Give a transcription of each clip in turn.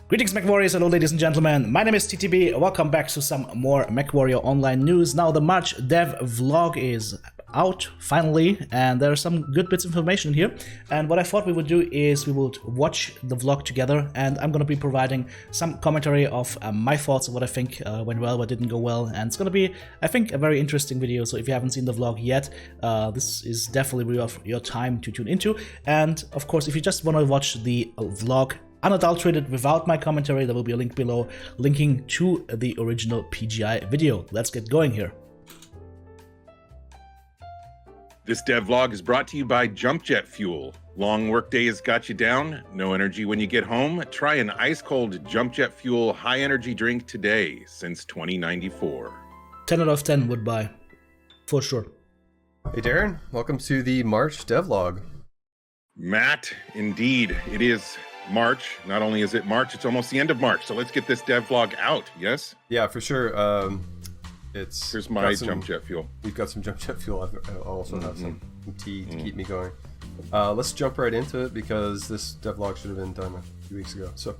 Greetings, Mechwarriors, hello ladies and gentlemen, my name is TTB, welcome back to some more Mechwarrior Online news. Now the March dev vlog is out, finally, and there are some good bits of information here. And what I thought we would do is we would watch the vlog together, and I'm going to be providing some commentary of my thoughts of what I think went well, what didn't go well, and it's going to be, I think, a very interesting video. So if you haven't seen the vlog yet, this is definitely worth your time to tune into. And of course, if you just want to watch the vlog unadulterated without my commentary, there will be a link below linking to the original PGI video. Let's get going here. This dev vlog is brought to you by Jump Jet Fuel. Long work days got you down, no energy when you get home? Try an ice cold Jump Jet Fuel high energy drink today, since 2094. 10 out of 10 would buy, for sure. Hey Darren, welcome to the March devlog. Matt, indeed, it is March. Not only is it March, it's almost the end of March. So let's get this dev vlog out, yes? Yeah, for sure. Here's my Jump Jet Fuel. We've got some Jump Jet Fuel. I also have some tea to keep me going. Let's jump right into it because this devlog should have been done a few weeks ago. So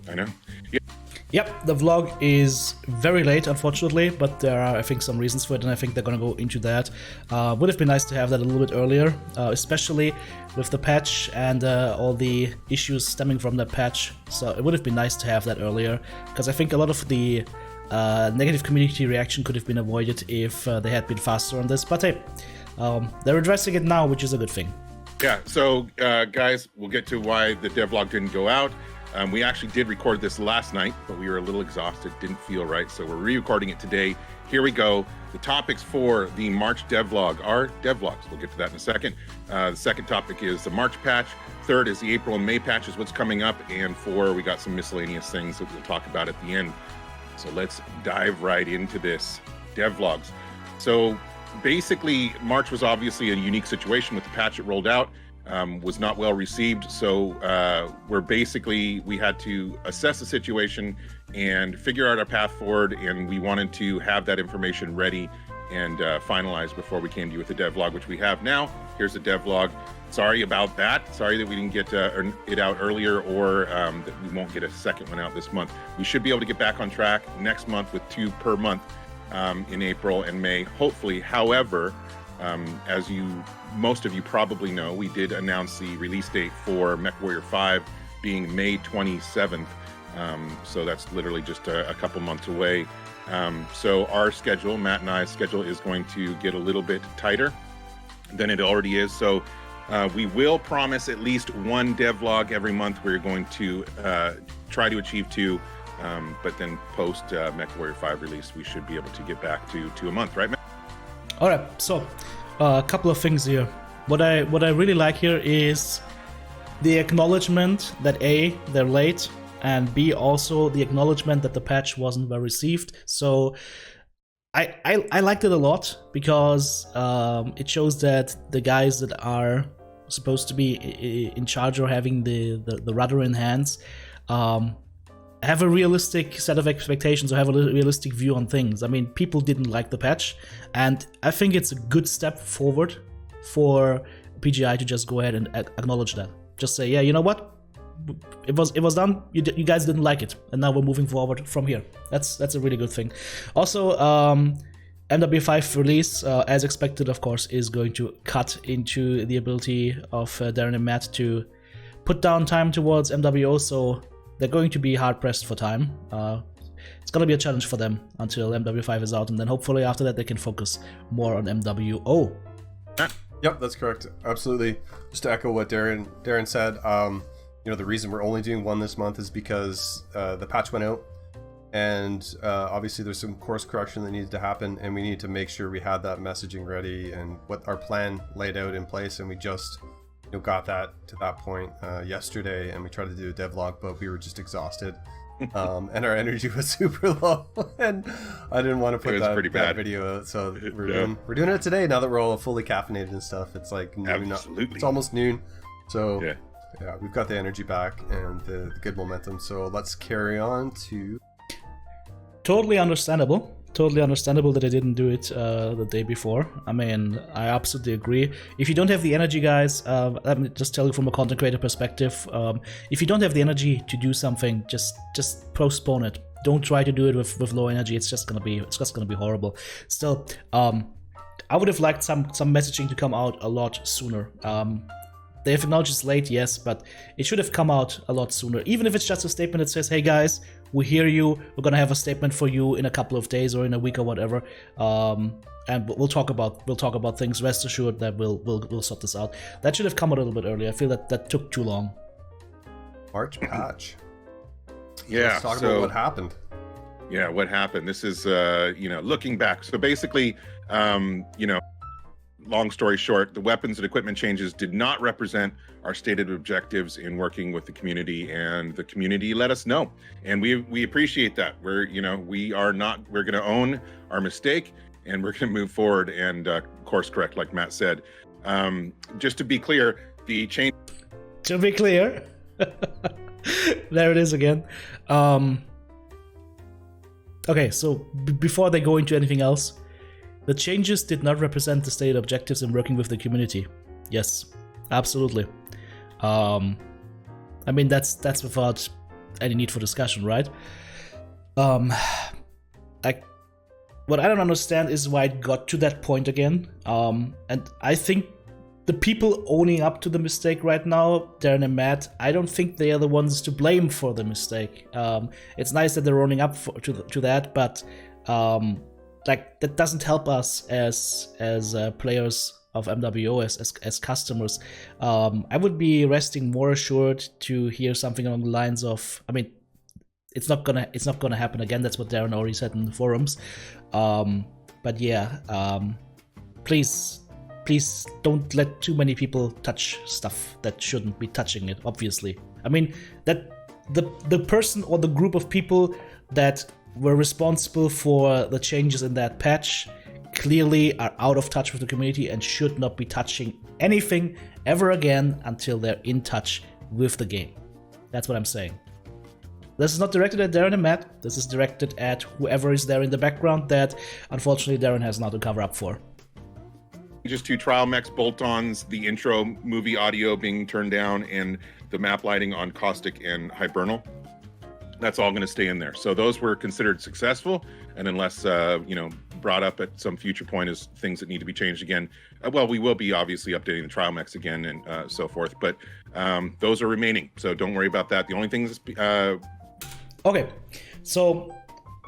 I know. Yep, the vlog is very late, unfortunately, but there are, I think, some reasons for it, and I think they're going to go into that. Would have been nice to have that a little bit earlier, especially with the patch and all the issues stemming from the patch. So it would have been nice to have that earlier, because I think a lot of the negative community reaction could have been avoided if they had been faster on this. But hey, they're addressing it now, which is a good thing. Yeah, so guys, we'll get to why the devlog didn't go out. We actually did record this last night, but we were a little exhausted, didn't feel right, so we're re-recording it today. Here we go. The topics for the March devlog are devlogs. We'll get to that in a second. The second topic is the March patch. Third is the April and May patches, what's coming up. And four, we got some miscellaneous things that we'll talk about at the end. So let's dive right into this. Devlogs. So basically, March was obviously a unique situation with the patch that rolled out. Was not well received, so we had to assess the situation and figure out our path forward, and we wanted to have that information ready and finalized before we came to you with the devlog, which we have now. Here's the devlog. Sorry about that. Sorry that we didn't get it out earlier, or that we won't get a second one out this month. We should be able to get back on track next month with 2 per month in April and May, hopefully. However, as most of you probably know, we did announce the release date for Mechwarrior 5 being May 27th. So that's literally just a couple months away. So our schedule, Matt and I's schedule, is going to get a little bit tighter than it already is. So we will promise at least one devlog every month. We're going to try to achieve 2. But then post Mechwarrior 5 release, we should be able to get back to a month, right, Matt? All right, so a couple of things here. What I really like here is the acknowledgement that A, they're late, and B, also the acknowledgement that the patch wasn't well received. So I liked it a lot because it shows that the guys that are supposed to be in charge or having the rudder in hands have a realistic set of expectations or have a realistic view on things. I mean, people didn't like the patch, and I think it's a good step forward for PGI to just go ahead and acknowledge that. Just say, yeah, you know what? It was done. You guys didn't like it, and now we're moving forward from here. That's a really good thing. Also, MW5 release, as expected, of course, is going to cut into the ability of Daeron and Matt to put down time towards MWO, so they're going to be hard-pressed for time. It's going to be a challenge for them until MW5 is out, and then hopefully after that they can focus more on MWO. Yep, that's correct. Absolutely. Just to echo what Darren said, the reason we're only doing one this month is because the patch went out, and obviously there's some course correction that needed to happen, and we need to make sure we had that messaging ready and what our plan laid out in place, and we just got that to that point yesterday, and we tried to do a devlog, but we were just exhausted, and our energy was super low, and I didn't want to put that video out. So we're doing it today now that we're all fully caffeinated and stuff. It's like noon. It's almost noon, so yeah, we've got the energy back and the good momentum. So let's carry on to. Totally understandable. totally understandable that I didn't do it the day before. I mean, I absolutely agree. If you don't have the energy, guys, let me just tell you from a content creator perspective, if you don't have the energy to do something, just postpone it. Don't try to do it with low energy. It's just gonna be horrible. Still, I would have liked some messaging to come out a lot sooner. They've acknowledged it's late, yes, but it should have come out a lot sooner. Even if it's just a statement that says, "Hey guys, we hear you. We're gonna have a statement for you in a couple of days or in a week or whatever." And we'll talk about things. Rest assured that we'll sort this out. That should have come a little bit earlier. I feel that took too long. March patch. Yeah. Let's talk about what happened. Yeah, what happened? This is looking back. So basically, long story short, the weapons and equipment changes did not represent our stated objectives in working with the community, and the community let us know, and we appreciate that. We're going to own our mistake, and we're going to move forward and course correct, like Matt said. Just to be clear, the change. To be clear, there it is again. Okay, so before they go into anything else. The changes did not represent the stated objectives in working with the community. Yes, absolutely. I mean, that's without any need for discussion, right? What I don't understand is why it got to that point again. And I think the people owning up to the mistake right now, Daeron and Matt, I don't think they are the ones to blame for the mistake. It's nice that they're owning up to that, but that doesn't help us as players of MWO, as customers. I would be resting more assured to hear something along the lines of, I mean, it's not gonna happen again. That's what Daeron already said in the forums. But yeah, please don't let too many people touch stuff that shouldn't be touching it. Obviously, I mean that the person or the group of people that were responsible for the changes in that patch clearly are out of touch with the community and should not be touching anything ever again until they're in touch with the game. That's what I'm saying. This is not directed at Daeron and Matt. This is directed at whoever is there in the background that unfortunately Daeron has now to cover up for. Just two trial mechs, bolt-ons, the intro movie audio being turned down, and the map lighting on Caustic and Hibernal. That's all going to stay in there. So those were considered successful, and unless brought up at some future point as things that need to be changed again, well, we will be obviously updating the trial mechs again and so forth. But those are remaining, so don't worry about that. The only thing is okay, so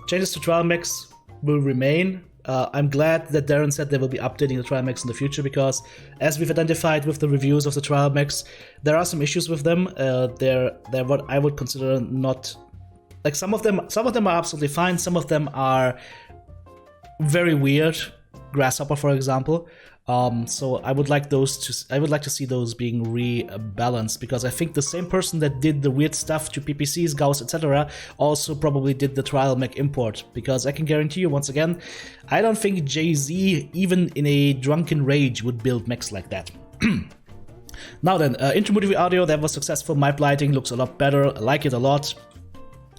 changes to trial mechs will remain. I'm glad that Daeron said they will be updating the trial mechs in the future, because as we've identified with the reviews of the trial mechs, there are some issues with them. They're what I would consider not. Like some of them are absolutely fine. Some of them are very weird. Grasshopper, for example. So I would like to see those being rebalanced, because I think the same person that did the weird stuff to PPCs, Gauss, etc. also probably did the trial mech import. Because I can guarantee you, once again, I don't think Jay-Z, even in a drunken rage, would build mechs like that. Now then, intro movie audio, that was successful. Map lighting looks a lot better. I like it a lot.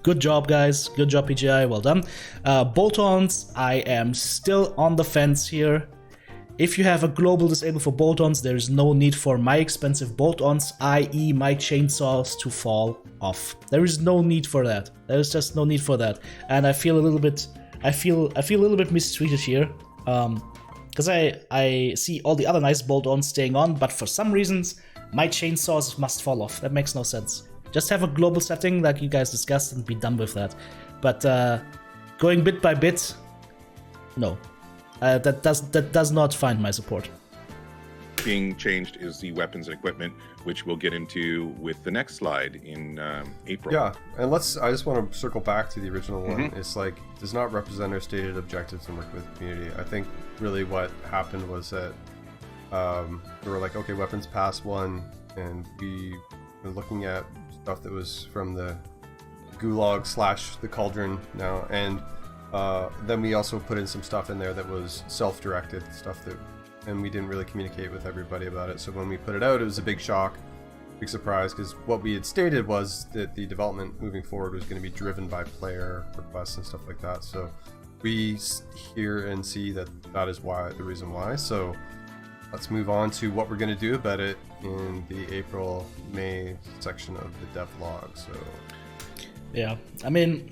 Good job, guys. Good job, PGI. Well done. Bolt-ons, I am still on the fence here. If you have a global disable for bolt-ons, there is no need for my expensive bolt-ons, i.e. my chainsaws, to fall off. There is no need for that. There is just no need for that. And I feel a little bit mistreated here. Because I see all the other nice bolt-ons staying on, but for some reasons, my chainsaws must fall off. That makes no sense. Just have a global setting like you guys discussed and be done with that. But going bit by bit, no. That does not find my support. Being changed is the weapons and equipment, which we'll get into with the next slide in April. Yeah, and I just want to circle back to the original one. It's like, does not represent our stated objectives and work with the community. I think really what happened was that we were like, okay, weapons pass 1, and we were looking at stuff that was from the gulag / the cauldron now, and then we also put in some stuff in there that was self-directed stuff and we didn't really communicate with everybody about it. So when we put it out, it was a big shock, big surprise, because what we had stated was that the development moving forward was going to be driven by player requests and stuff like that. So we hear and see that that is why, the reason why. So let's move on to what we're going to do about it in the April-May section of the devlog. So yeah, I mean,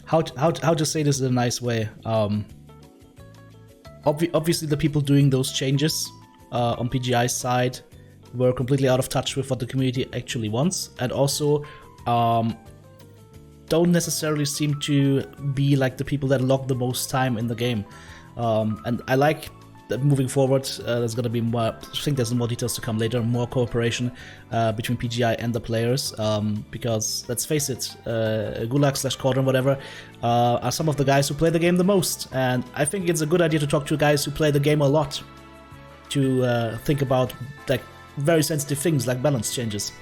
how to say this in a nice way? Obviously, the people doing those changes on PGI's side were completely out of touch with what the community actually wants, and also don't necessarily seem to be like the people that log the most time in the game. And I like that moving forward, there's going to be more, I think there's more details to come later, more cooperation between PGI and the players, because let's face it, Gulag/Cauldron, whatever, are some of the guys who play the game the most, and I think it's a good idea to talk to guys who play the game a lot, to think about like very sensitive things like balance changes.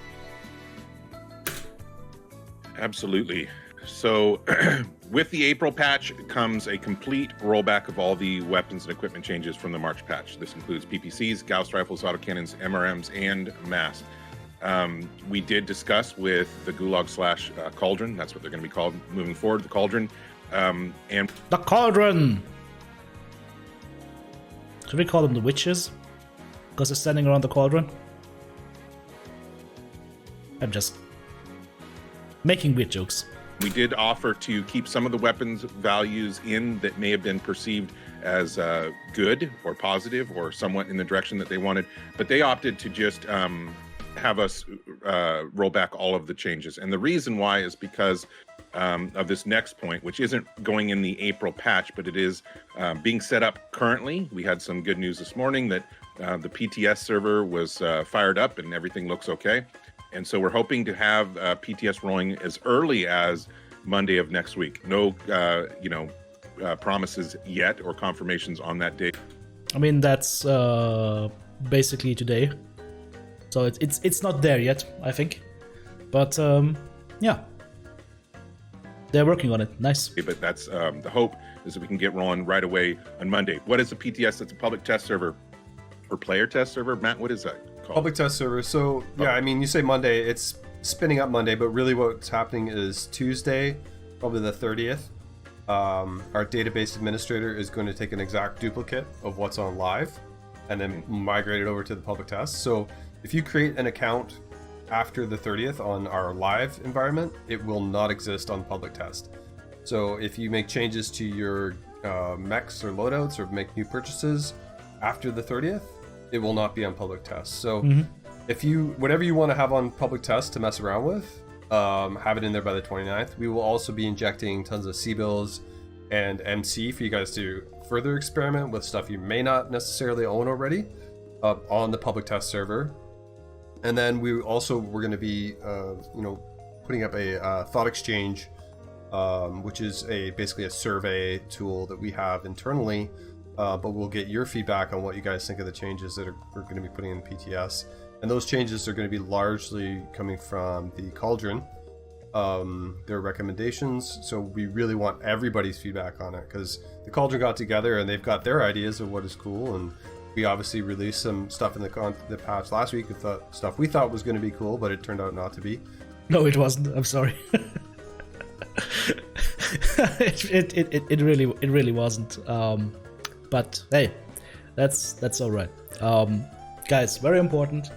Absolutely. So with the April patch comes a complete rollback of all the weapons and equipment changes from the March patch. This includes PPCs, Gauss rifles, autocannons, MRMs, and MAST. We did discuss with the Gulag/Cauldron, that's what they're going to be called moving forward, the Cauldron. And the Cauldron! Should we call them the witches? Because they're standing around the Cauldron? I'm just making weird jokes. we did offer to keep some of the weapons values in that may have been perceived as good or positive or somewhat in the direction that they wanted, but they opted to just have us roll back all of the changes. And the reason why is because of this next point, which isn't going in the April patch, but it is being set up currently. We had some good news this morning that the PTS server was fired up and everything looks okay. And so we're hoping to have PTS rolling as early as Monday of next week. No, promises yet or confirmations on that date. I mean, that's basically today. So it's not there yet, I think. But yeah, they're working on it. Nice. But that's the hope is that we can get rolling right away on Monday. What is the PTS? That's a public test server or player test server. Matt, what is that called? Public test server. So yeah, I mean, you say Monday, it's spinning up Monday, but really what's happening is Tuesday, probably the 30th. Our database administrator is going to take an exact duplicate of what's on live and then migrate it over to the public test. So if you create an account after the 30th on our live environment, it will not exist on public test. So if you make changes to your mechs or loadouts or make new purchases after the 30th, it will not be on public test. So if you, whatever you want to have on public test to mess around with, have it in there by the 29th. We will also be injecting tons of C-bills and MC for you guys to further experiment with stuff you may not necessarily own already on the public test server. And then we're going to be, putting up a thought exchange, which is basically a survey tool that we have internally. But we'll get your feedback on what you guys think of the changes that we're going to be putting in PTS. And those changes are going to be largely coming from the Cauldron, their recommendations. So we really want everybody's feedback on it because the Cauldron got together and they've got their ideas of what is cool. And we obviously released some stuff in the patch last week with stuff we thought was going to be cool, but it turned out not to be. No, it wasn't. I'm sorry. it really wasn't. But hey, that's all right. Guys, very important.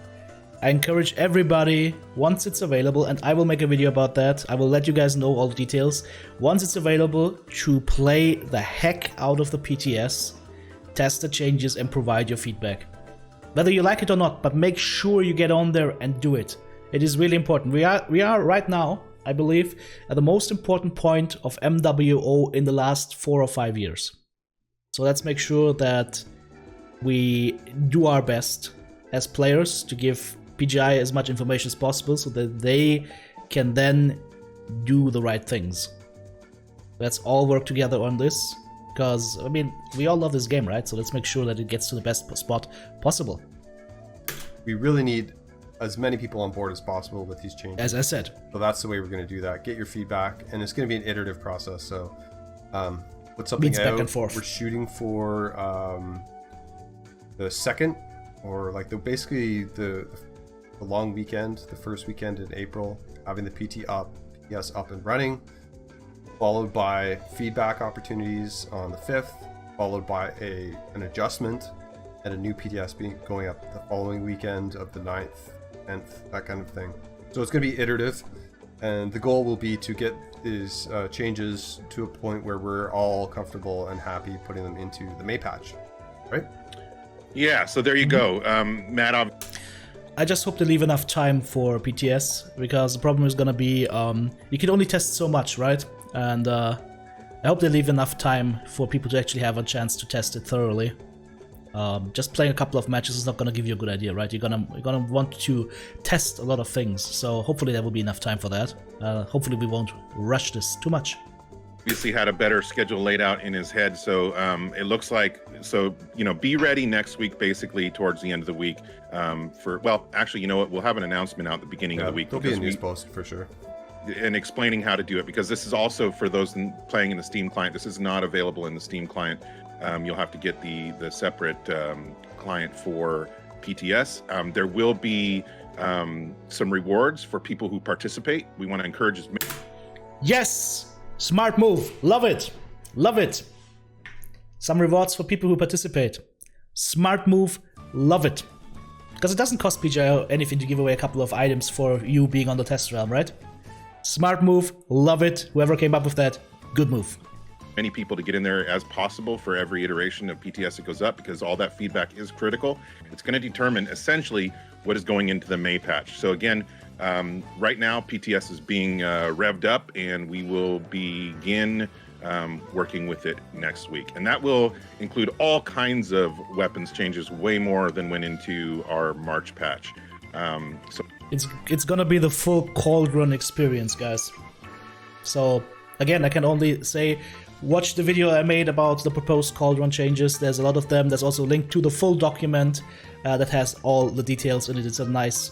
I encourage everybody, once it's available, and I will make a video about that, I will let you guys know all the details. Once it's available, to play the heck out of the PTS, test the changes, and provide your feedback. Whether you like it or not, but make sure you get on there and do it. It is really important. We are right now, I believe, at the most important point of MWO in the last 4 or 5 years. So let's make sure that we do our best as players to give PGI as much information as possible so that they can then do the right things. Let's all work together on this because, I mean, we all love this game, right? So let's make sure that it gets to the best spot possible. We really need as many people on board as possible with these changes. As I said. So that's the way we're going to do that. Get your feedback, and it's going to be an iterative process. So put something out. Back and forth. We're shooting for the second, or like basically the long weekend, the first weekend in April, having the PTS up and running. followed by feedback opportunities on the 5th, followed by an adjustment and a new PTS going up the following weekend of the 9th, 10th, that kind of thing. So it's going to be iterative, and the goal will be to get these changes to a point where we're all comfortable and happy putting them into the May patch, right? Yeah, so there you go. Matt, I just hope they leave enough time for PTS, because the problem is going to be you can only test so much, right? And I hope they leave enough time for people to actually have a chance to test it thoroughly. Just playing a couple of matches is not going to give you a good idea, right? You're gonna want to test a lot of things, so hopefully there will be enough time for that. Hopefully we won't rush this too much. obviously had a better schedule laid out in his head, so it looks like, so be ready next week, basically towards the end of the week, well, actually, you know what, we'll have an announcement out at the beginning of the week. There'll be a news post for sure. And explaining how to do it, because this is also for those playing in the Steam client. This is not available in the Steam client. You'll have to get the separate client for PTS. There will be some rewards for people who participate. We want to encourage as many. Yes, smart move. Love it. Love it. Some rewards for people who participate. Smart move. Love it. Because it doesn't cost PGI anything to give away a couple of items for you being on the test realm, right? Smart move. Love it. Whoever came up with that, good move. Many people to get in there as possible for every iteration of PTS that goes up, because all that feedback is critical. It's going to determine essentially what is going into the May patch. So again, right now PTS is being revved up, and we will begin working with it next week. And that will include all kinds of weapons changes, way more than went into our March patch. So it's gonna be the full Cauldron experience, guys. So again, I can only say, watch the video I made about the proposed Cauldron changes. There's a lot of them. There's also a link to the full document that has all the details in it. It's a nice,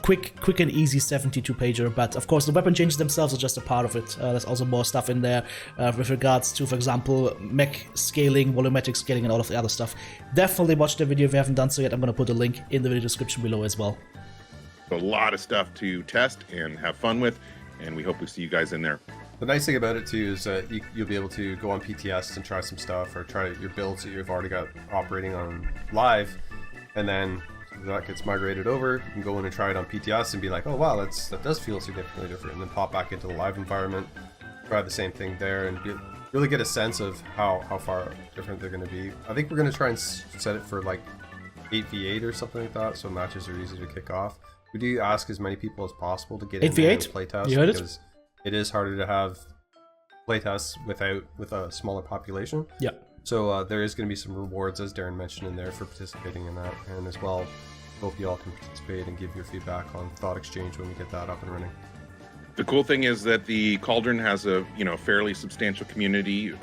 quick and easy 72-pager. But of course, the weapon changes themselves are just a part of it. There's also more stuff in there with regards to, for example, mech scaling, volumetric scaling, and all of the other stuff. Definitely watch the video if you haven't done so yet. I'm going to put a link in the video description below as well. a lot of stuff to test and have fun with, and we hope we see you guys in there. The nice thing about it too is that you'll be able to go on PTS and try some stuff, or try your builds that you've already got operating on live, and then that gets migrated over. You can go in and try it on PTS and be like, oh wow, that does feel significantly different, and then pop back into the live environment, try the same thing there, and really get a sense of how far different they're going to be. I think we're going to try and set it for like 8v8 or something like that, so matches are easy to kick off. We do ask as many people as possible to get in there and playtest, because it is harder to have playtests with a smaller population. Yeah. So there is going to be some rewards, as Daeron mentioned in there, for participating in that, and as well, hope you all can participate and give your feedback on Thought Exchange when we get that up and running. The cool thing is that the Cauldron has a fairly substantial community,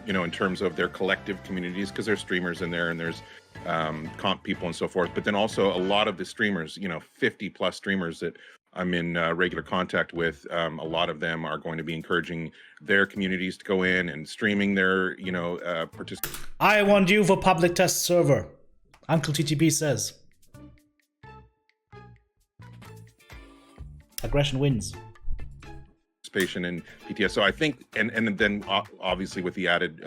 in terms of their collective communities, because there's streamers in there and there's comp people and so forth. But then also a lot of the streamers, 50 plus streamers that I'm in regular contact with, a lot of them are going to be encouraging their communities to go in and streaming their, participants. I want you for public test server, Uncle TTB says. Aggression wins. Participation in PTS. So I think, and then obviously with the added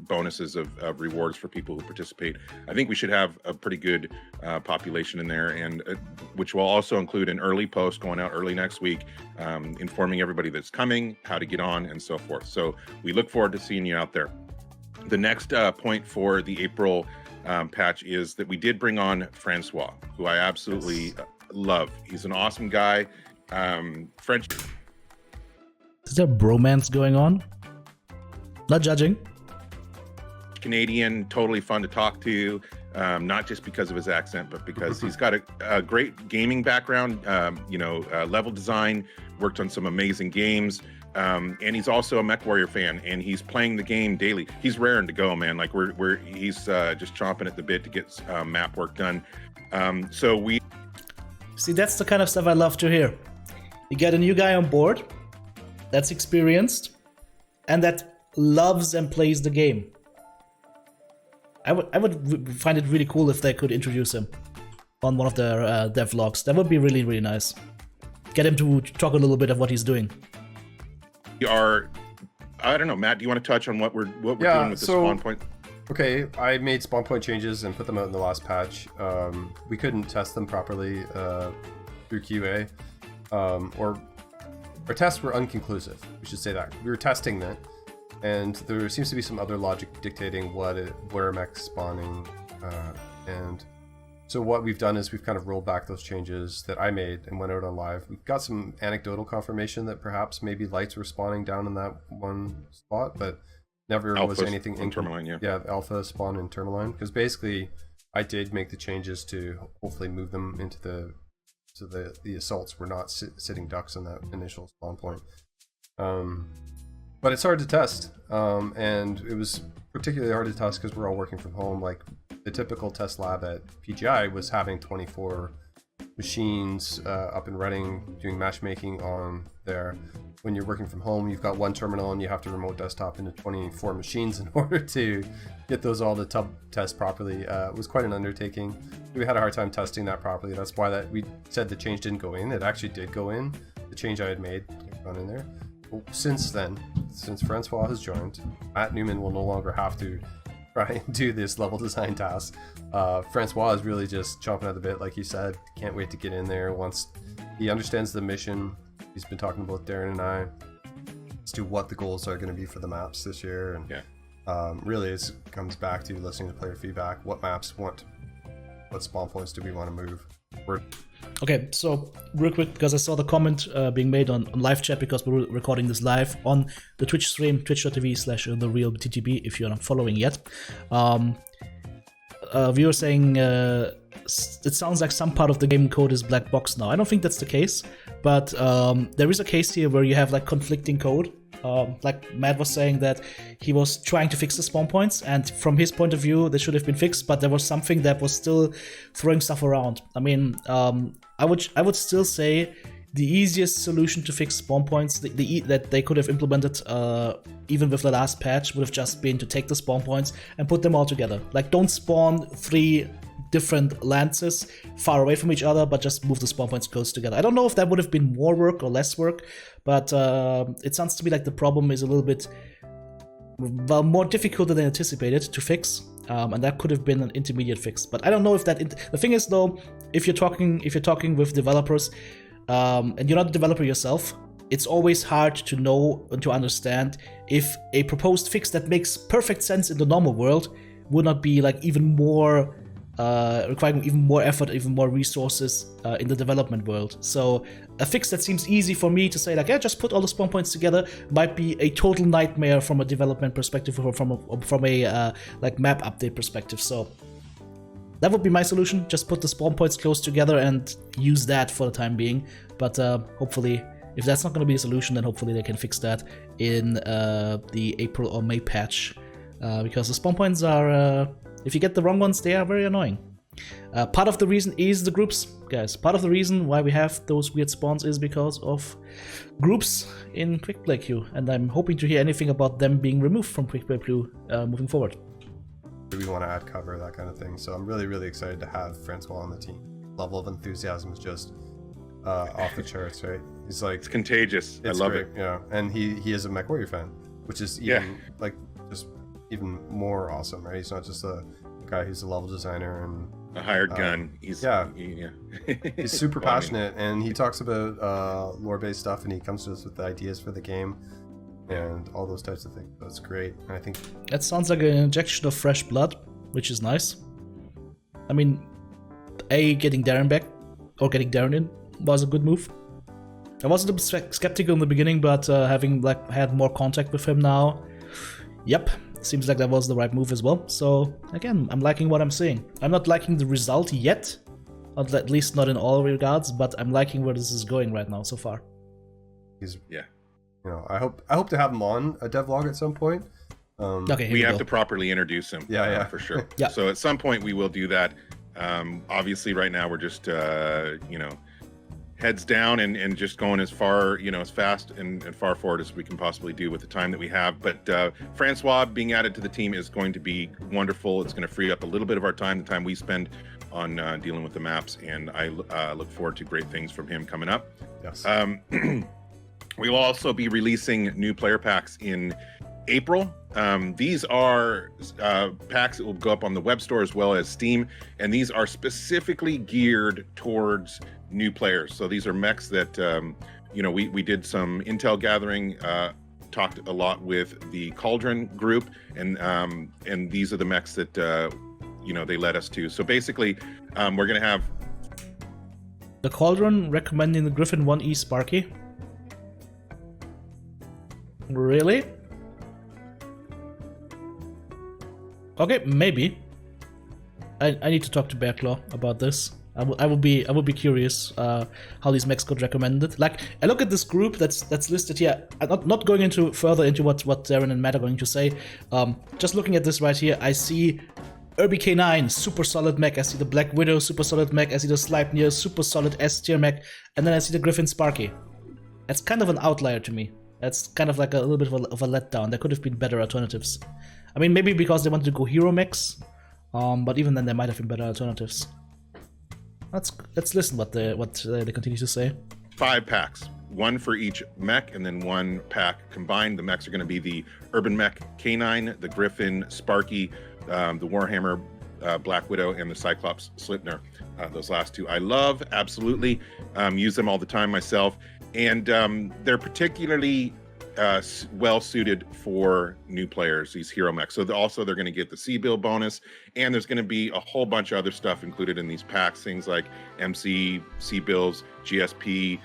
bonuses of rewards for people who participate, I think we should have a pretty good population in there, and which will also include an early post going out early next week, informing everybody that's coming, how to get on, and so forth. So we look forward to seeing you out there. The next point for the April patch is that we did bring on Francois, who I absolutely love. He's an awesome guy. French. Is there bromance going on? Not judging. Canadian, totally fun to talk to, not just because of his accent, but because he's got a great gaming background, level design, worked on some amazing games, and he's also a Mechwarrior fan, and he's playing the game daily. He's raring to go, man. Like he's just chomping at the bit to get map work done. So we see, that's the kind of stuff I love to hear. You get a new guy on board that's experienced and that loves and plays the game. I would find it really cool if they could introduce him on one of their devlogs. That would be really, really nice. Get him to talk a little bit of what he's doing. I don't know, Matt, do you want to touch on what we're doing with the spawn point? Okay, I made spawn point changes and put them out in the last patch. We couldn't test them properly through QA, or our tests were inconclusive. We should say that. We were testing that, and there seems to be some other logic dictating where mech's spawning, and so what we've done is we've kind of rolled back those changes that I made and went out on live. We've got some anecdotal confirmation that perhaps maybe lights were spawning down in that one spot, but never was anything in Tourmaline. Yeah, alpha spawn in Tourmaline, because basically I did make the changes to hopefully move them into the assaults were not sitting ducks on that initial spawn point. But it's hard to test, and it was particularly hard to test because we're all working from home. Like the typical test lab at PGI was having 24 machines up and running, doing matchmaking on there. When you're working from home, you've got one terminal and you have to remote desktop into 24 machines in order to get those all to test properly. It was quite an undertaking. We had a hard time testing that properly. That's why we said the change didn't go in. It actually did go in. The change I had made gone in there. Well, since then, since Francois has joined, Matt Newman will no longer have to try and do this level design task. Francois is really just chomping at the bit, like he said. Can't wait to get in there once he understands the mission. He's been talking about Daeron and I as to what the goals are going to be for the maps this year, and really it comes back to listening to player feedback. What maps what spawn points do we want to move? Okay, so real quick, because I saw the comment being made on live chat, because we're recording this live on the Twitch stream, twitch.tv/TheRealTTB, if you're not following yet. Viewer saying it sounds like some part of the game code is black box now. I don't think that's the case, but there is a case here where you have like conflicting code. Like Matt was saying that he was trying to fix the spawn points, and from his point of view they should have been fixed, but there was something that was still throwing stuff around. I mean, I would still say the easiest solution to fix spawn points that they could have implemented even with the last patch would have just been to take the spawn points and put them all together. Like, don't spawn 3 different lances far away from each other, but just move the spawn points close together. I don't know if that would have been more work or less work, but it sounds to me like the problem is a little bit more difficult than anticipated to fix, and that could have been an intermediate fix. But I don't know if that. The thing is, though, if you're talking with developers, and you're not a developer yourself, it's always hard to know and to understand if a proposed fix that makes perfect sense in the normal world would not be like even more requiring even more effort, even more resources in the development world. So a fix that seems easy for me to say, like, yeah, just put all the spawn points together, might be a total nightmare from a development perspective, or from a like map update perspective. So that would be my solution. Just put the spawn points close together and use that for the time being. But hopefully, if that's not going to be a solution, then hopefully they can fix that in the April or May patch, because the spawn points are, if you get the wrong ones, they are very annoying. Part of the reason is the groups, guys. Part of the reason why we have those weird spawns is because of groups in Quick Play Queue, and I'm hoping to hear anything about them being removed from Quick Play Queue moving forward. We want to add cover, that kind of thing. So I'm really excited to have Francois on the team. Level of enthusiasm is just off the charts, right? He's like, it's contagious. I love it. Yeah, and he is a Mechwarrior fan, which is even like just even more awesome, right? He's not just a guy who's a level designer and a hired gun. He's he's super passionate, and he talks about lore-based stuff, and he comes to us with the ideas for the game and all those types of things. That's great. And I think that sounds like an injection of fresh blood, which is nice. I mean, getting Daeron back, or getting Daeron in, was a good move. I was a little skeptical in the beginning, but having like had more contact with him now, yep, seems like that was the right move as well. So again, I'm liking what I'm seeing. I'm not liking the result yet, at least not in all regards, but I'm liking where this is going right now so far. You know, I hope to have him on a devlog at some point. Okay, we have to properly introduce him. For sure. Yeah. So at some point we will do that. Obviously, right now we're just heads down and just going as far, as fast and far forward as we can possibly do with the time that we have. But Francois being added to the team is going to be wonderful. It's going to free up a little bit of our time, the time we spend on dealing with the maps, and I look forward to great things from him coming up. Yes. We will also be releasing new player packs in April. These are packs that will go up on the web store as well as Steam, and these are specifically geared towards new players. So these are mechs that we did some intel gathering, talked a lot with the Cauldron group, and these are the mechs that they led us to. So basically, we're gonna have the Cauldron recommending the Griffin 1E Sparky. Really? Okay, maybe. I need to talk to Bearclaw about this. I would be curious how these mechs got recommended. Like, I look at this group that's listed here. I'm not going further into what Daeron and Matt are going to say. Just looking at this right here, I see Irby K9, super solid mech. I see the Black Widow, super solid mech. I see the Sleipnir, super solid S tier mech, and then I see the Griffin Sparky. That's kind of an outlier to me. That's kind of like a little bit of a letdown. There could have been better alternatives. I mean, maybe because they wanted to go hero mechs, but even then there might have been better alternatives. Let's listen what they continue to say. 5 packs, 1 for each mech, and then 1 pack combined. The mechs are going to be the Urban Mech K9, the Griffin Sparky, the Warhammer Black Widow, and the Cyclops Sleipnir. Those last 2 I love, absolutely. Use them all the time myself, and they're particularly well suited for new players, these hero mechs. So they're going to get the C-Bill bonus, and there's going to be a whole bunch of other stuff included in these packs, things like MC, C-Bills, GSP,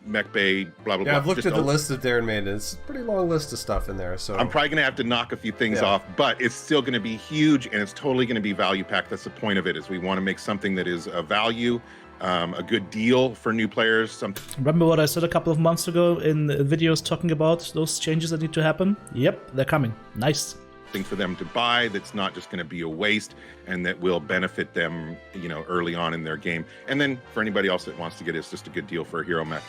Mech Bay, blah, blah, blah. I've looked at the list that Daeron made. It's a pretty long list of stuff in there. So I'm probably going to have to knock a few things off, but it's still going to be huge, and it's totally going to be value packed. That's the point of it, is we want to make something that is a value, a good deal for new players. Remember what I said a couple of months ago in videos talking about those changes that need to happen? Yep, they're coming. Nice. For them to buy that's not just going to be a waste, and that will benefit them, early on in their game. And then for anybody else that wants to get it, it's just a good deal for a hero mech.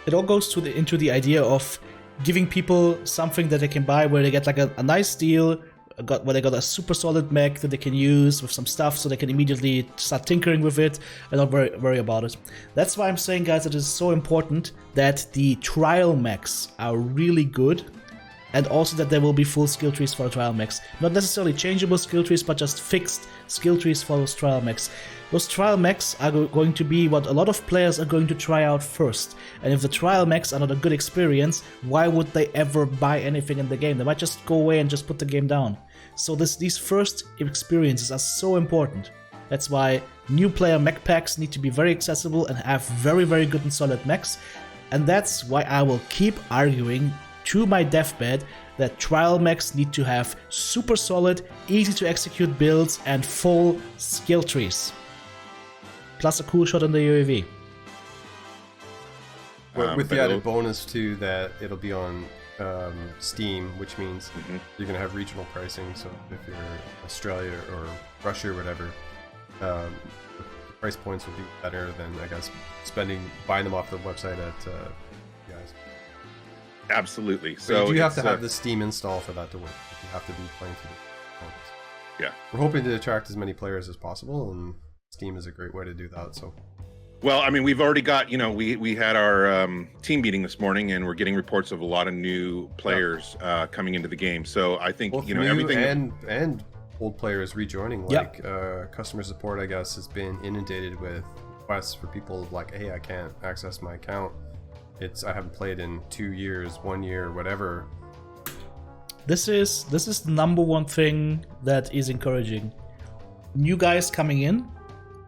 It all goes into the idea of giving people something that they can buy, where they get like a nice deal, where they got a super solid mech that they can use with some stuff, so they can immediately start tinkering with it and not worry about it. That's why I'm saying, guys, it is so important that the trial mechs are really good, and also that there will be full skill trees for trial mechs. Not necessarily changeable skill trees, but just fixed skill trees for those trial mechs. Those trial mechs are going to be what a lot of players are going to try out first. And if the trial mechs are not a good experience, why would they ever buy anything in the game? They might just go away and just put the game down. So these first experiences are so important. That's why new player mech packs need to be very accessible and have very, very good and solid mechs. And that's why I will keep arguing to my deathbed that trial mechs need to have super solid, easy to execute builds and full skill trees. Plus a cool shot on the UAV. With the added bonus too that it'll be on Steam, which means you're going to have regional pricing. So if you're Australia or Russia or whatever, the price points will be better than, I guess, buying them off the website at guys. Absolutely. So you have to have the Steam install for that to work. You have to be playing through the phones. Yeah. We're hoping to attract as many players as possible, and Steam is a great way to do that. So. Well, I mean, we've already got, we had our team meeting this morning, and we're getting reports of a lot of new players coming into the game. So I think, both everything and old players rejoining. Like customer support, I guess, has been inundated with requests for people like, hey, I can't access my account. I haven't played in 2 years, 1 year, whatever. This is the number one thing that is encouraging. New guys coming in,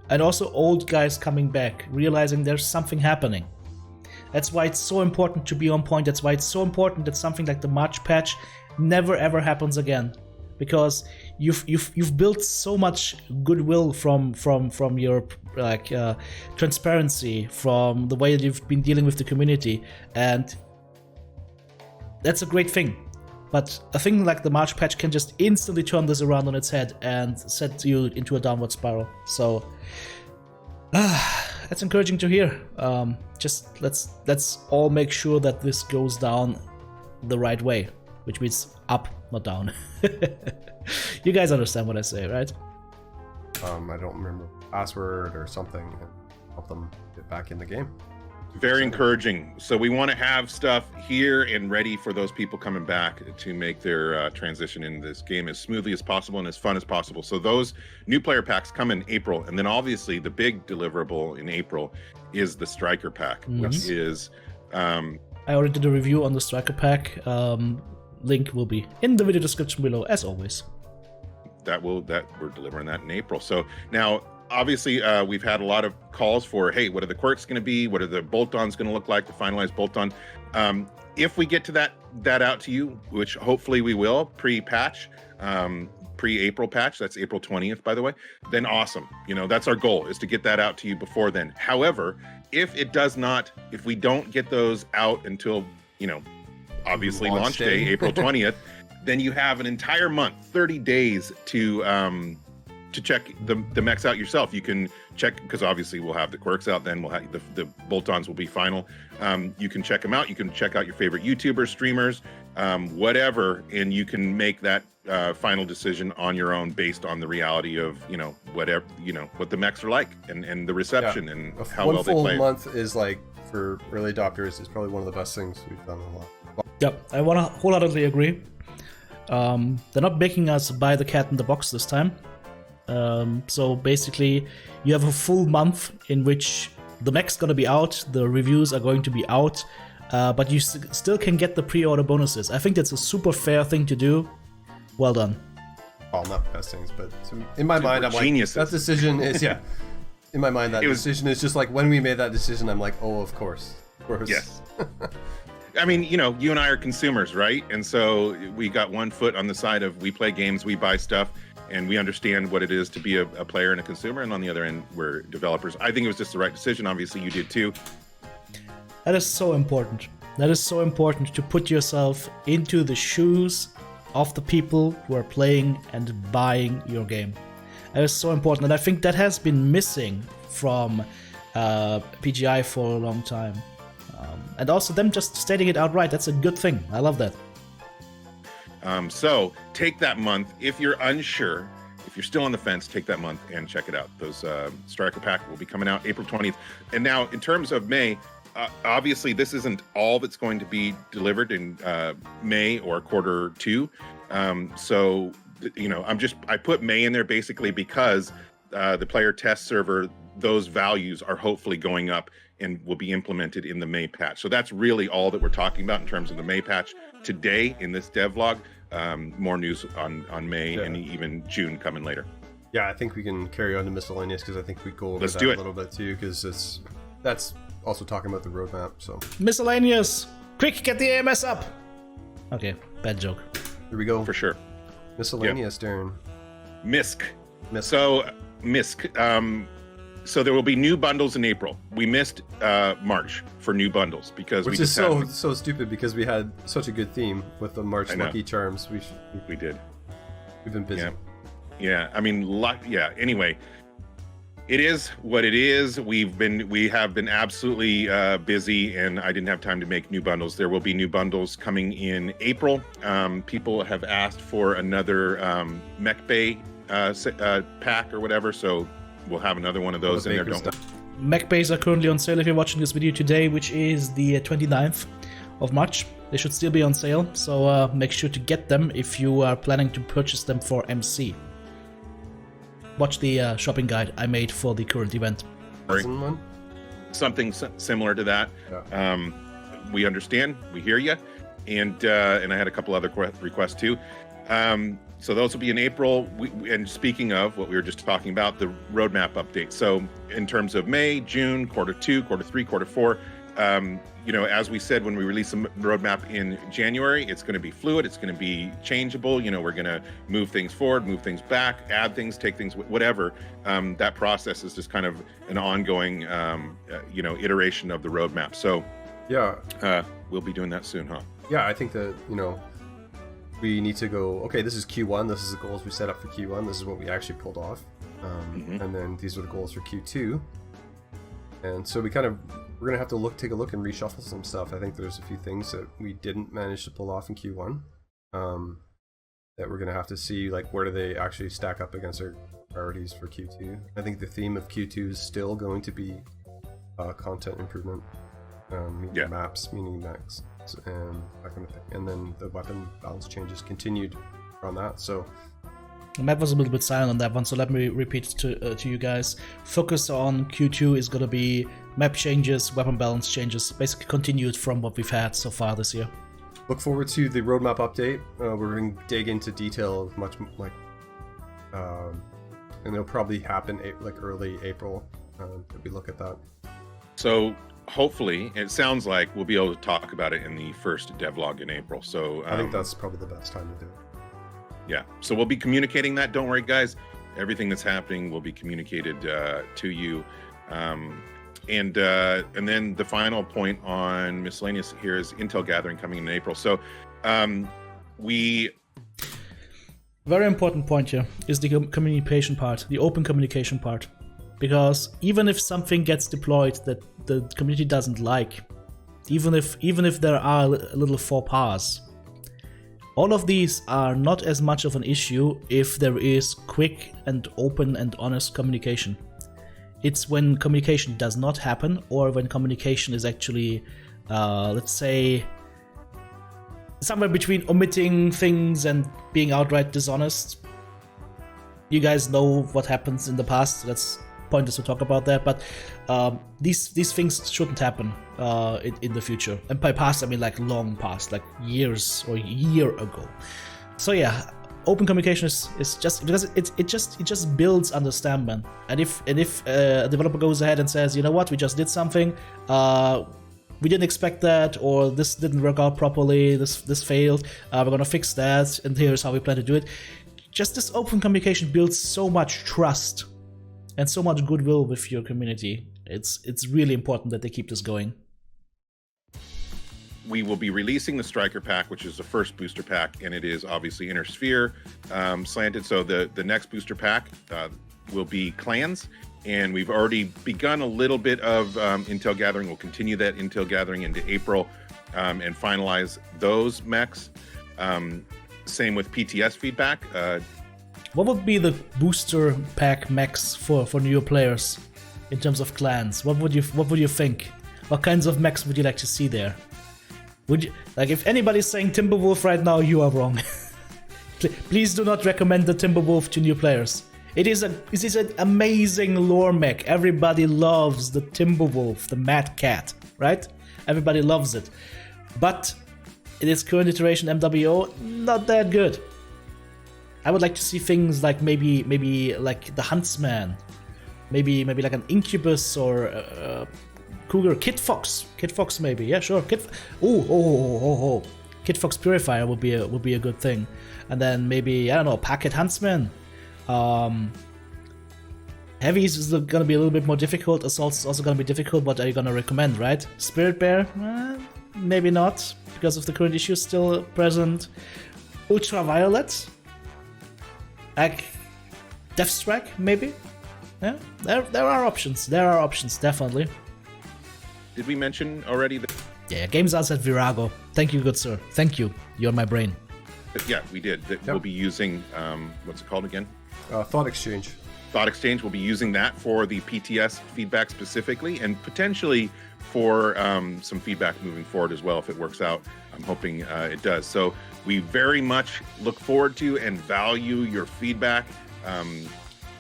and also old guys coming back, realizing there's something happening. That's why it's so important to be on point. That's why it's so important that something like the March patch never ever happens again, because you've built so much goodwill from your transparency, from the way that you've been dealing with the community, and that's a great thing. But a thing like the March patch can just instantly turn this around on its head and set you into a downward spiral. So that's encouraging to hear. Just let's all make sure that this goes down the right way, which means up, not down. You guys understand what I say, right? I don't remember password or something. help them get back in the game. Very encouraging. So we want to have stuff here and ready for those people coming back to make their transition in this game as smoothly as possible and as fun as possible. So those new player packs come in April, and then obviously the big deliverable in April is the Striker pack, which is I already did a review on the Striker pack. Link will be in the video description below, as always. that we're delivering that in April. So now obviously we've had a lot of calls for, hey, what are the quirks going to be? What are the bolt-ons going to look like, the finalized bolt-on? If we get to that out to you, which hopefully we will, pre-patch, pre-April patch, that's April 20th, by the way, then awesome. That's our goal, is to get that out to you before then. However, if we don't get those out until, obviously launch day, April 20th, then you have an entire month, 30 days to check the mechs out yourself. You can check, because obviously we'll have the quirks out, then we'll have the bolt-ons will be final. You can check them out. You can check out your favorite YouTubers, streamers, whatever, and you can make that final decision on your own based on the reality of whatever what the mechs are like and the reception and how well they play. One full month is, like, for early adopters, is probably one of the best things we've done in a while. Yep, I want to wholeheartedly agree. They're not making us buy the cat in the box this time. So basically, you have a full month in which the mech's gonna be out, the reviews are going to be out, but you still can get the pre-order bonuses. I think that's a super fair thing to do. Well done. Well, not the best things, but in my mind, I'm geniuses. Like, that decision is, yeah. In my mind, decision is just like, when we made that decision, I'm like, oh, of course. Yes. I mean, you and I are consumers, right? And so we got one foot on the side of, we play games, we buy stuff, and we understand what it is to be a player and a consumer. And on the other end, we're developers. I think it was just the right decision. Obviously, you did too. That is so important. That is so important, to put yourself into the shoes of the people who are playing and buying your game. That is so important. And I think that has been missing from PGI for a long time. And also them just stating it outright, that's a good thing. I love that. So take that month. If you're unsure, if you're still on the fence, take that month and check it out. Those Striker pack will be coming out April 20th. And now in terms of May, obviously this isn't all that's going to be delivered in May or quarter 2. So, I put May in there basically because the player test server, those values are hopefully going up and will be implemented in the May patch. So that's really all that we're talking about in terms of the May patch today in this devlog. More news on May and even June coming later. Yeah, I think we can carry on to Miscellaneous, because I think we go over Let's that do a it. little bit too, because that's also talking about the roadmap. So Miscellaneous! Quick, get the AMS up! Okay, bad joke. here we go. For sure. Miscellaneous, Daeron. MISC. So MISC. So there will be new bundles in April. We missed March for new bundles because Which is so stupid, because we had such a good theme with the March Lucky Charms. We did. We've been busy. Yeah. I mean, yeah. Anyway, it is what it is. We have been absolutely busy, and I didn't have time to make new bundles. There will be new bundles coming in April. People have asked for another Mech Bay pack or whatever, so we'll have another one of those in there. Mech Bays are currently on sale if you're watching this video today, which is the 29th of March. They should still be on sale, so make sure to get them if you are planning to purchase them for MC. Watch the shopping guide I made for the current event. Something similar to that. Yeah. We understand, we hear you, and I had a couple other requests too. So those will be in April. And speaking of what we were just talking about, the roadmap update. So in terms of May, June, quarter 2, quarter 3, quarter 4, as we said when we released the roadmap in January, it's going to be fluid. It's going to be changeable. We're going to move things forward, move things back, add things, take things, whatever. That process is just kind of an ongoing, iteration of the roadmap. So yeah, we'll be doing that soon, huh? Yeah, I think that, we need to go, okay, this is Q1, this is the goals we set up for Q1, this is what we actually pulled off. And then these are the goals for Q2. And so we're going to have to take a look and reshuffle some stuff. I think there's a few things that we didn't manage to pull off in Q1 that we're going to have to see, like, where do they actually stack up against our priorities for Q2. I think the theme of Q2 is still going to be content improvement, maps, meaning mechs, and that kind of thing. And then the weapon balance changes continued on that. So Matt was a little bit silent on that one, so let me repeat to you guys. Focus on Q2 is going to be map changes, weapon balance changes, basically continued from what we've had so far this year. Look forward to the roadmap update. We're going to dig into detail much like, and it'll probably happen early April. If we look at that. So hopefully, it sounds like we'll be able to talk about it in the first devlog in April. So I think that's probably the best time to do it. Yeah, so we'll be communicating that. Don't worry, guys. Everything that's happening will be communicated to you. And then the final point on Miscellaneous here is Intel Gathering coming in April. So very important point here is the communication part, the open communication part. Because even if something gets deployed that the community doesn't like, even if there are a little faux pas, all of these are not as much of an issue if there is quick and open and honest communication. It's when communication does not happen, or when communication is actually, let's say, somewhere between omitting things and being outright dishonest. You guys know what happens in the past. That's pointless to talk about that, but these things shouldn't happen in the future. And by past, I mean like long past, like years or a year ago. So yeah, open communication is just because it just builds understanding. And if a developer goes ahead and says, you know what, we just did something, we didn't expect that, or this didn't work out properly, this failed, we're gonna fix that, and here's how we plan to do it. Just this open communication builds so much trust and so much goodwill with your community. It's really important that they keep this going. We will be releasing the Striker Pack, which is the first booster pack, and it is obviously Inner Sphere slanted. So the next booster pack will be clans, and we've already begun a little bit of Intel Gathering. We'll continue that Intel Gathering into April and finalize those mechs. Same with PTS feedback. What would be the booster pack mechs for newer players in terms of clans? What would you think? What kinds of mechs would you like to see there? Would you, like, if anybody's saying Timberwolf right now, you are wrong. Please do not recommend the Timberwolf to new players. It is an amazing lore mech. Everybody loves the Timberwolf, the Mad Cat, right? Everybody loves it. But in its current iteration, MWO, not that good. I would like to see things like maybe like the Huntsman, maybe like an Incubus or Cougar, Kid Fox maybe, yeah, sure. Kid Fox Purifier would be a good thing, and then maybe, I don't know, Packet Huntsman. Heavies is gonna be a little bit more difficult. Assaults is also gonna be difficult. What are you gonna recommend, right? Spirit Bear, maybe not, because of the current issues still present. Ultraviolet, like Deathstrike, maybe. Yeah, there are options. There are options, definitely. Did we mention already that? Yeah, Games Outside Virago. Thank you, good sir. Thank you. You're my brain. Yeah, we did. That we'll be using, what's it called again? Thought Exchange. Thought Exchange. We'll be using that for the PTS feedback specifically, and potentially for some feedback moving forward as well if it works out. I'm hoping it does. So we very much look forward to and value your feedback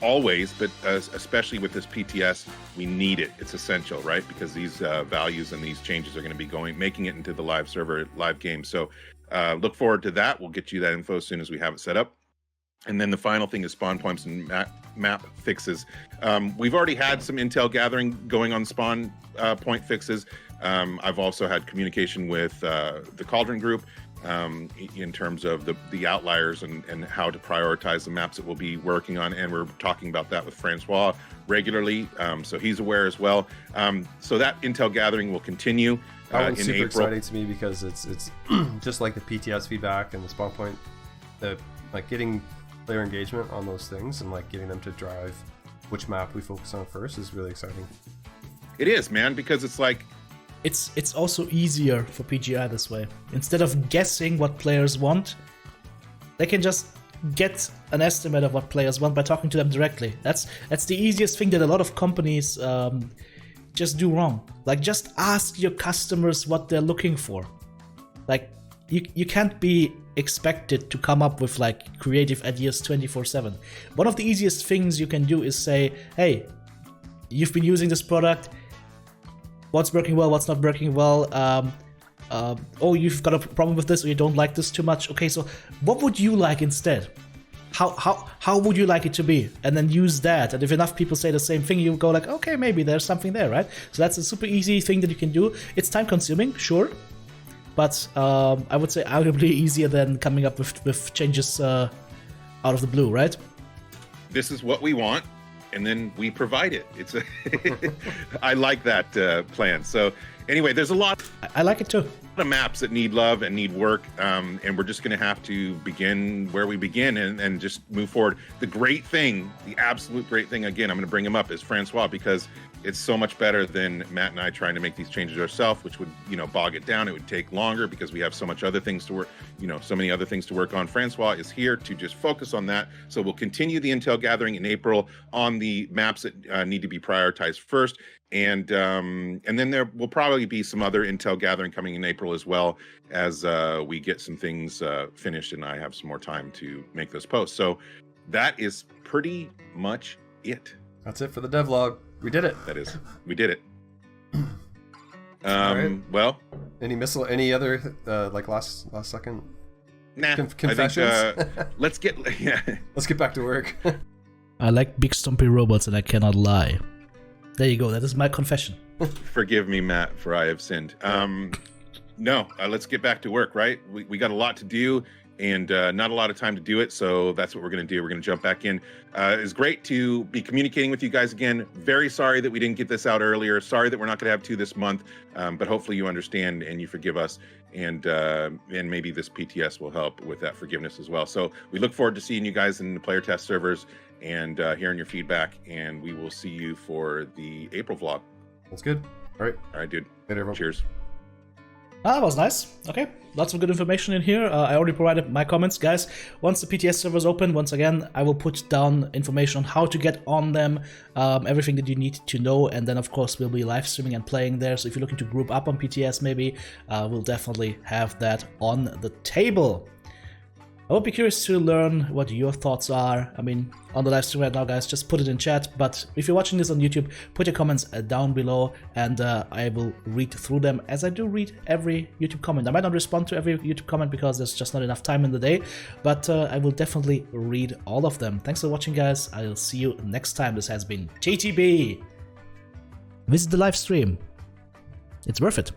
always, but especially with this PTS, we need it. It's essential, right? Because these values and these changes are going to be making it into the live server, live game. So look forward to that. We'll get you that info as soon as we have it set up. And then the final thing is spawn points and map fixes. We've already had some Intel Gathering going on spawn point fixes. I've also had communication with the Cauldron group in terms of the outliers and how to prioritize the maps that we'll be working on. And we're talking about that with Francois regularly. So he's aware as well. So that Intel Gathering will continue that one's in super April. exciting to me because it's just like the PTS feedback and the spawn point, like getting player engagement on those things and like getting them to drive which map we focus on first is really exciting. It is, man, because it's like it's also easier for PGI this way. Instead of guessing what players want, they can just get an estimate of what players want by talking to them directly. That's the easiest thing that a lot of companies just do wrong. Like, just ask your customers what they're looking for. Like, you can't be expected to come up with like creative ideas 24/7. One of the easiest things you can do is say, hey, you've been using this product, what's working well, what's not working well, oh, you've got a problem with this, or you don't like this too much. Okay, so what would you like instead? How would you like it to be? And then use that. And if enough people say the same thing, you go like, okay, maybe there's something there, right? So that's a super easy thing that you can do. It's time consuming, sure, but I would say arguably easier than coming up with changes out of the blue, right? This is what we want, and then we provide it. It's a I like that plan. So anyway, there's a lot. I like it too. Of maps that need love and need work, and we're just going to have to begin where we begin and just move forward. The great thing, the absolute great thing, again, I'm going to bring him up, is Francois, because it's so much better than Matt and I trying to make these changes ourselves, which would, bog it down. It would take longer because we have so much other things to work, so many other things to work on. Francois is here to just focus on that. So we'll continue the intel gathering in April on the maps that need to be prioritized first. And then there will probably be some other intel gathering coming in April as well, as we get some things finished and I have some more time to make those posts. So that is pretty much it. That's it for the devlog. We did it. We did it. Right. Well, any other like last second? Nah. Confessions. I think, let's get back to work. I like big stumpy robots and I cannot lie. There you go. That is my confession. Forgive me, Matt, for I have sinned. No, let's get back to work, right? We got a lot to do and not a lot of time to do it. So that's what we're going to do. We're going to jump back in. It's great to be communicating with you guys again. Very sorry that we didn't get this out earlier. Sorry that we're not going to have 2 this month. But hopefully you understand and you forgive us. And maybe this PTS will help with that forgiveness as well. So we look forward to seeing you guys in the player test servers and hearing your feedback. And we will see you for the April vlog. That's good. All right, dude. Later, everyone. Cheers. That was nice. Okay, lots of good information in here. I already provided my comments, guys. Once the PTS servers open, once again, I will put down information on how to get on them, everything that you need to know, and then of course we'll be live streaming and playing there. So if you're looking to group up on PTS, maybe we'll definitely have that on the table. I would be curious to learn what your thoughts are. I mean, on the live stream right now, guys, just put it in chat. But if you're watching this on YouTube, put your comments down below, and I will read through them, as I do read every YouTube comment. I might not respond to every YouTube comment because there's just not enough time in the day, but I will definitely read all of them. Thanks for watching, guys. I'll see you next time. This has been TTB. Visit the live stream. It's worth it.